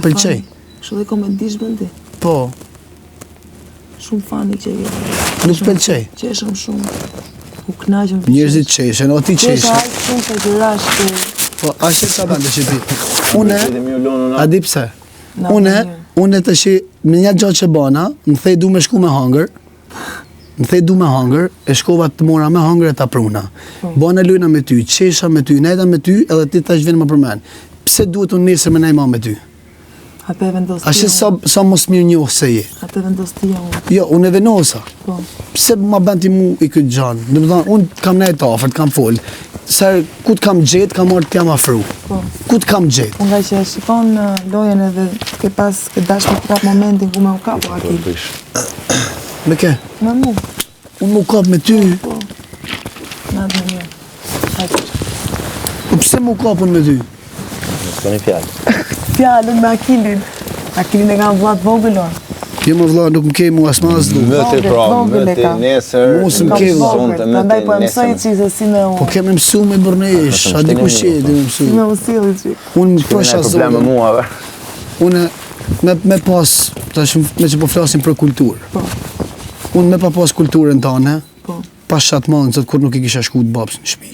Pëlqej. Kështu dhe komedish bëndi. Po, Shumë fani që je. nuk pëlqej. Qeshëm shumë. U knaqem. Njerëzit qeshen, o ti Qesha qeshe. aq shumë se që rash të Po, ashtë që ta bende që ti. Une, a di pse? na Une të shi, me një gjatë që bana, më thej du me shku me hangër, e shkova të mora me hangër e ta pruna. Bana lujna me ty, qesha me ty, nejta me ty, edhe ti tash vjen më përmen. Pse duhet unë nesër me nejma me ty? Atë vendos ti. Ashtë sa mos mirë njohë se je. Atë vendos ti unë. Jo, unë e venosa. Po. Pse ma bën ti mu i këtë gjanë? Në më thonë, unë kam nejtë afert, kam folë. Ser, ku të kam gjetë, kam marrë t'jam afru. Po. Ku të kam gjetë? Nga që shikon lojën edhe ke pas ke dash me prap momentin ku me u kapu Akil. Me ke? Me mu. Unë mu kap me ty. Po. Na dhe një. Hajde. Po pse mu kapun me ty? S'koni fjalë. Fjallën me Akilin. Akilin e kam vllatë vogël orë. Jo më vlla, nuk më ke mu as ma as du. Mëti pra, vogël e mëti ka. nesër. Mos më ke sonte, Prandaj po e mëti mësoj nesër. që se si me u. Po keme mësu me bërnesh, a di ku shi e di me mësu. Si me u silli që. Unë më Kemi prosha problem me zonë. mua, be. Unë me pas, tash me që po flasim për kulturë. Po. Unë me pa pas kulturën tane, Po. pas shatë manë, kur nuk i kisha shku të babës në shtëpi.